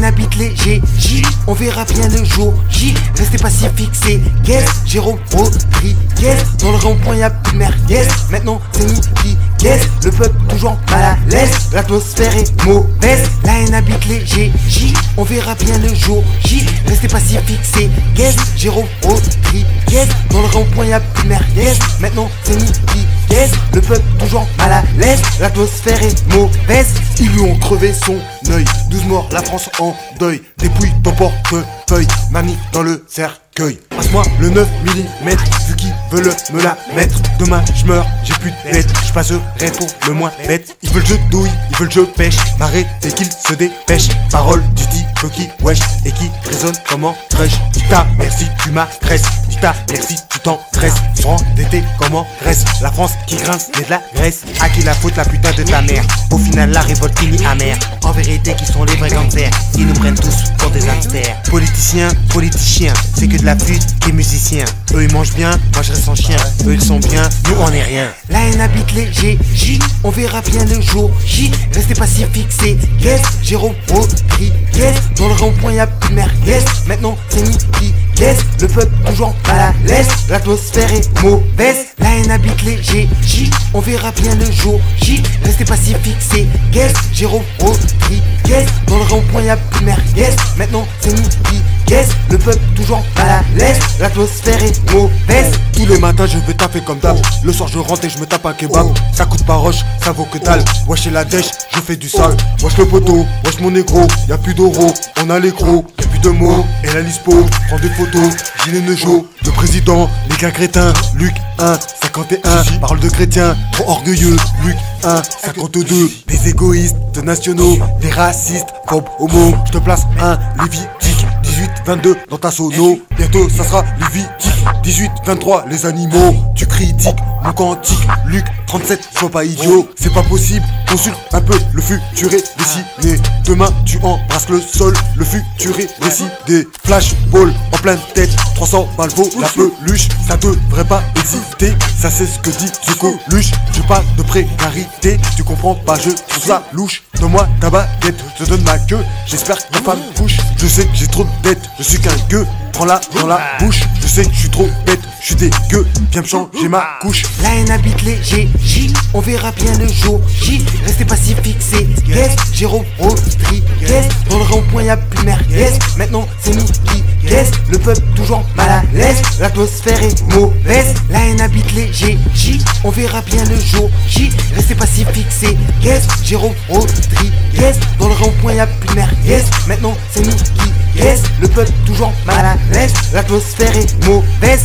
haine habite les J. On verra bien le jour J. Restez pas si fixés. Guess, Jérôme Rodriguez. Dans le rond-point y'a plus de merguez. Maintenant c'est nous qui guess. Le peuple toujours mal à l'aise. L'atmosphère est mauvaise. La haine habite les J. On verra bien le jour J. Restez pas si fixés. Guess, Jérôme Rodriguez. Dans le rond-point y'a plus de merguez. Maintenant c'est nous qui guess. Le peuple toujours mal à l'aise. L'atmosphère est mauvaise. Ils lui ont crevé son œil. 12 morts, la France en deuil. Dépouille ton portefeuille, mamie dans le cercueil. Passe-moi le 9 mm, vu qu'ils veulent me la mettre. Demain je meurs, j'ai plus de bête. Je passerai pour le moins bête. Ils veulent je douille, ils veulent je pêche. M'arrêter qu'ils se dépêchent. Parole du dit coquille wesh. Et qui résonne comme en crèche. Dita merci tu m'agresses. Dita merci tu t'engraisses. Franc d'été comme en Grèce. La France qui grince mais de la graisse. À qui la faute la putain de ta mère. Au final la révolte finit amère. En vérité qui sont les vrais gangsters. Ils nous prennent tous pour des hamsters. Politiciens, politiciens, c'est que de la pute qui est musicien. Eux ils mangent bien, moi je reste en chien. Eux ils sont bien, nous on est rien. La haine habite les J. On verra bien le jour J. Restez pas si fixés. Guess, Jérôme Rodriguez. Dans le rond-point y'a plus de merguez. Maintenant c'est nous qui guess. Le peuple toujours mal à l'aise. L'atmosphère est mauvaise. La haine habite les J. On verra bien le jour J. Restez pas si fixés. Guess, Jérôme Rodriguez. Dans le rond-point y'a plus de merguez. Maintenant c'est nous qui guess. Le peuple toujours mal à l'aise. L'atmosphère est mauvaise. Tous les matins je vais taper comme d'hab. Le soir je rentre et je me tape un kebab. Ça coûte pas roche, ça vaut que dalle. Wesh et la dèche, je fais du sale. Wesh le poteau, wesh mon négro. Y'a plus d'euros, on a les gros. Y'a plus de mots, et la lispo. Prends des photos, gilet Neujo. Le président, les gars crétins. Luc 1, 51. Parole de chrétien, trop orgueilleux. Luc 1, 52. Des égoïstes, de nationaux. Des racistes, phobes, homo. Je te place un Lévitique. 18, 22 dans ta sono. Bientôt ça sera Lévitique. 18, 23 les animaux. Tu critiques mon cantique. Luc 37, sois pas idiot. C'est pas possible, consulte un peu. Le futur est dessiné. Demain tu embrasses le sol. Le futur est décidé. Flashball en pleine tête. 300 balles vaut la peluche. Ça devrait pas exister. Ça c'est ce que dit ce Coluche. Je parle de précarité. Tu comprends pas, je trouve ça louche. Donne-moi ta baguette, je te donne ma queue. J'espère que ma femme couche. Je sais que j'ai trop de dettes, je suis qu'un gueux. Prends-la dans la bouche, je sais que je suis trop bête, je suis dégueu, viens me changer ma couche. La haine habite les J. On verra bien le jour J. Restez pas si fixés. Guess, Jérôme Rodriguez. Dans le rond-point y'a plus de merguez. Maintenant c'est nous qui guess. Le peuple toujours mal à l'aise. L'atmosphère est mauvaise. La haine habite les J. On verra bien le jour J. Restez pas si fixés. Guess, Jérôme Rodriguez. Dans le rond-point y'a plus de merguez. Maintenant c'est nous qui guess. Le peuple toujours mal à l'aise. L'atmosphère est mauvaise.